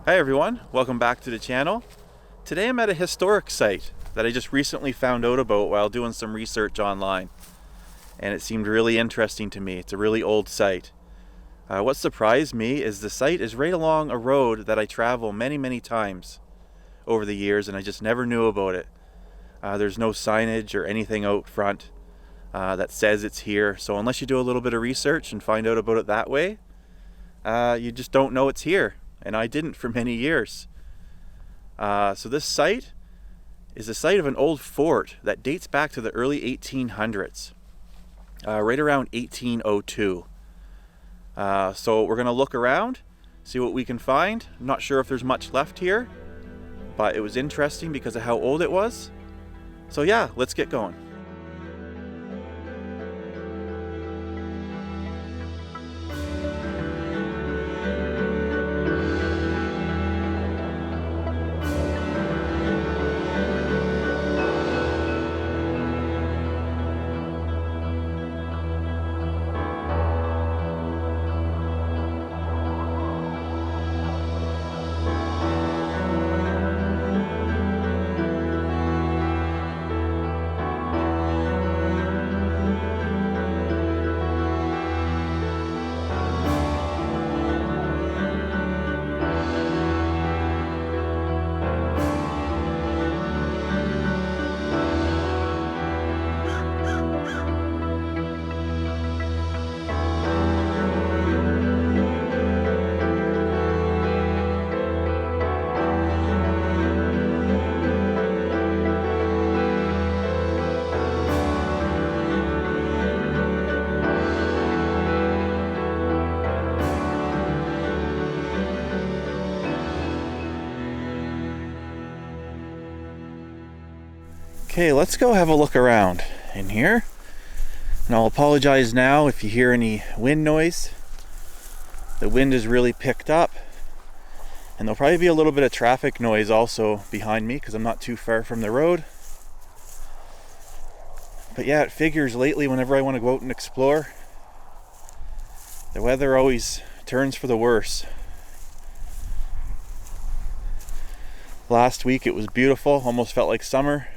Hi everyone, welcome back to the channel. Today I'm at a historic site that I just recently found out about while doing some research online. And it seemed really interesting to me. It's a really old site. What surprised me is the site is right along a road that I travel many times over the years, and I just never knew about it. There's no signage or anything out front that says it's here. So unless you do a little bit of research and find out about it that way, you just don't know it's here. And I didn't for many years. So this site is the site of an old fort that dates back to the early 1800s, right around 1802. So we're going to look around, see what we can find. I'm not sure if there's much left here, but it was interesting because of how old it was. So yeah, let's get going. Okay, let's go have a look around in here. And I'll apologize now if you hear any wind noise. The wind is really picked up. And there'll probably be a little bit of traffic noise also behind me because I'm not too far from the road. But yeah, it figures lately whenever I want to go out and explore, the weather always turns for the worse. Last week it was beautiful, almost felt like summer.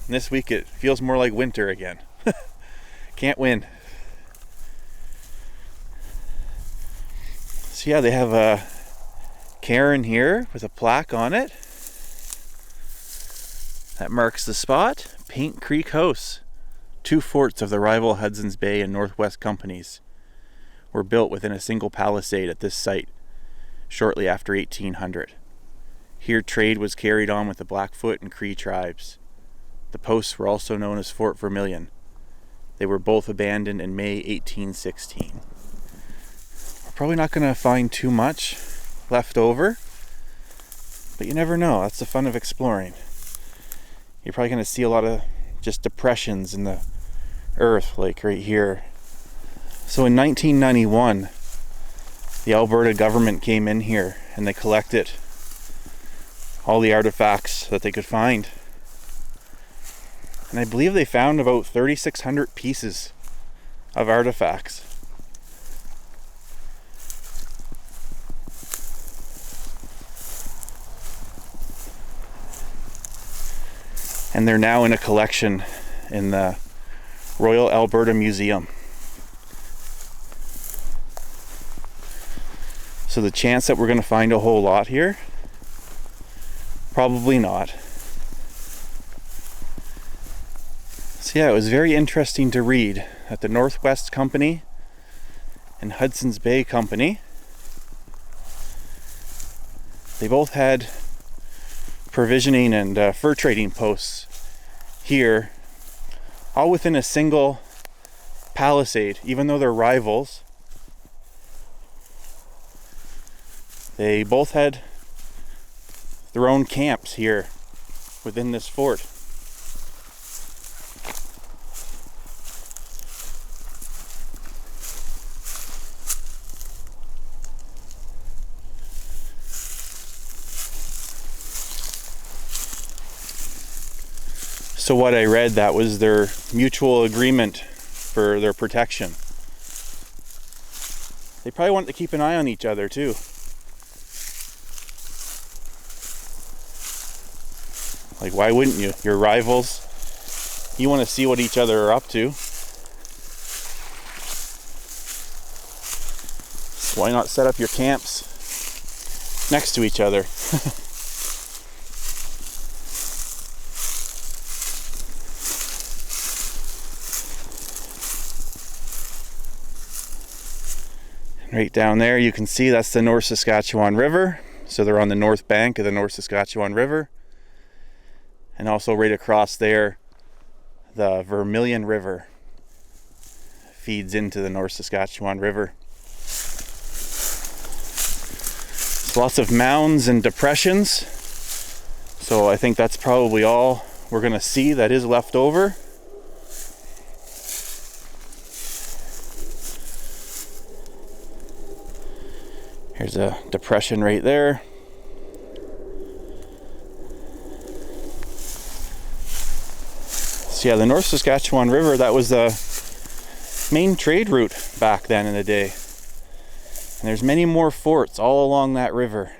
And this week it feels more like winter again. Can't win. So yeah, they have a cairn here with a plaque on it that marks the spot. Paint Creek House. Two forts of the rival Hudson's Bay and Northwest companies were built within a single palisade at this site shortly after 1800. Here trade was carried on with the Blackfoot and Cree tribes. The posts were also known as Fort Vermilion. They were both abandoned in May 1816. We're probably not going to find too much left over, but you never know. That's the fun of exploring. You're probably going to see a lot of just depressions in the earth, like right here. So in 1991, the Alberta government came in here and they collected all the artifacts that they could find. And I believe they found about 3,600 pieces of artifacts. And they're now in a collection in the Royal Alberta Museum. So the chance that we're going to find a whole lot here, probably not. So yeah, it was very interesting to read that the Northwest Company and Hudson's Bay Company, they both had provisioning and fur trading posts here, all within a single palisade. Even though they're rivals, they both had their own camps here within this fort. So what I read, that was their mutual agreement for their protection. They probably wanted to keep an eye on each other too. Like, why wouldn't you? You're rivals. You want to see what each other are up to. So why not set up your camps next to each other? Right down there you can see that's the North Saskatchewan River. So they're on the north bank of the North Saskatchewan River. And also right across there, the Vermilion River feeds into the North Saskatchewan River. There's lots of mounds and depressions. So I think that's probably all we're going to see that is left over. Here's a depression right there. So yeah, the North Saskatchewan River, that was the main trade route back then in the day. And there's many more forts all along that river.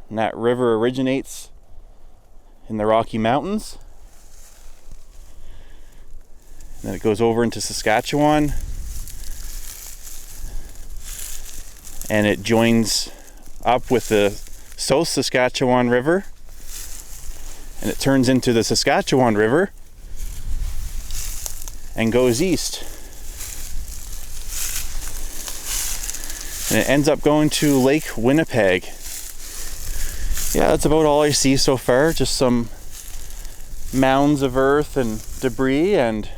And that river originates in the Rocky Mountains. And then it goes over into Saskatchewan. And it joins up with the South Saskatchewan River, and it turns into the Saskatchewan River and goes east. And it ends up going to Lake Winnipeg. Yeah, that's about all I see so far. Just some mounds of earth and debris and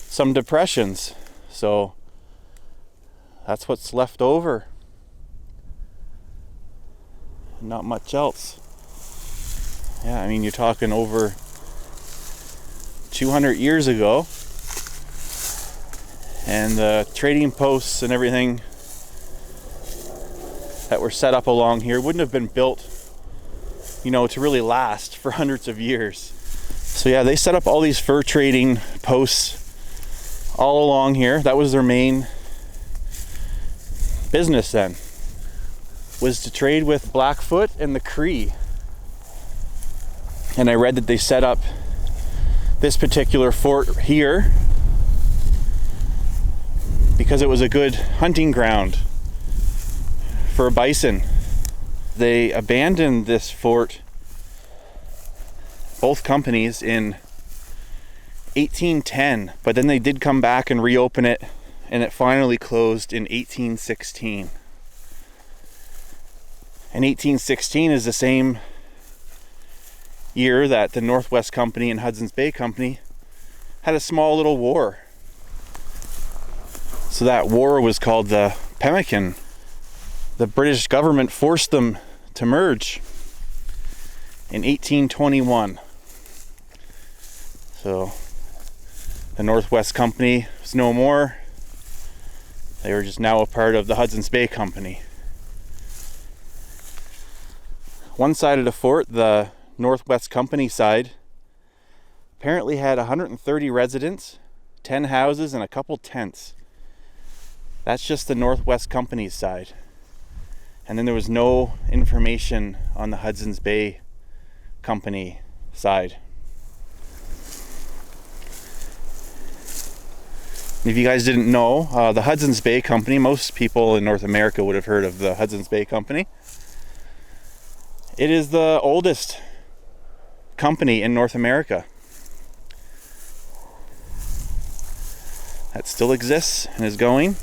some depressions. So that's what's left over. Not much else. Yeah, I mean, you're talking over 200 years ago, and the trading posts and everything that were set up along here wouldn't have been built, you know, to really last for hundreds of years. So yeah, they set up all these fur trading posts all along here. That was their main business then, was to trade with Blackfoot and the Cree. And I read that they set up this particular fort here because it was a good hunting ground for bison. They abandoned this fort, both companies, in 1810, but then they did come back and reopen it, and it finally closed in 1816. And 1816 is the same year that the Northwest Company and Hudson's Bay Company had a small little war. So that war was called the Pemmican. The British government forced them to merge in 1821. So the Northwest Company was no more. They were just now a part of the Hudson's Bay Company. One side of the fort, the Northwest Company side, apparently had 130 residents, 10 houses, and a couple tents. That's just the Northwest Company's side. And then there was no information on the Hudson's Bay Company side. If you guys didn't know, the Hudson's Bay Company, most people in North America would have heard of the Hudson's Bay Company. It is the oldest company in North America that still exists and is going.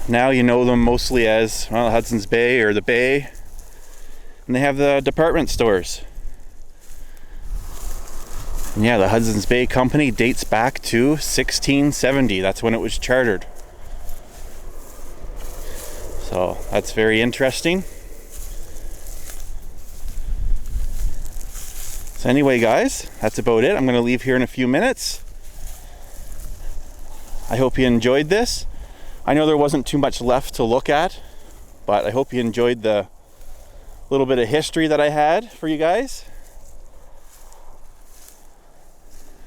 Now you know them mostly as, well, Hudson's Bay or the Bay, and they have the department stores. And yeah, the Hudson's Bay Company dates back to 1670. That's when it was chartered. So that's very interesting. So anyway, guys, that's about it. I'm going to leave here in a few minutes. I hope you enjoyed this. I know there wasn't too much left to look at, but I hope you enjoyed the little bit of history that I had for you guys.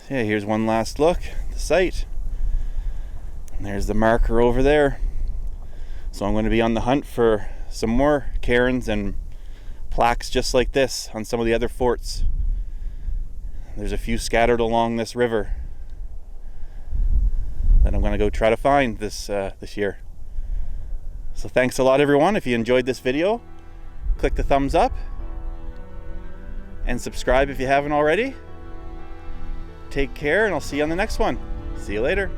So yeah, here's one last look at the site. And there's the marker over there. So I'm going to be on the hunt for some more cairns and plaques just like this on some of the other forts. There's a few scattered along this river that I'm going to go try to find this year. So thanks a lot, everyone. If you enjoyed this video, click the thumbs up and subscribe if you haven't already. Take care, and I'll see you on the next one. See you later.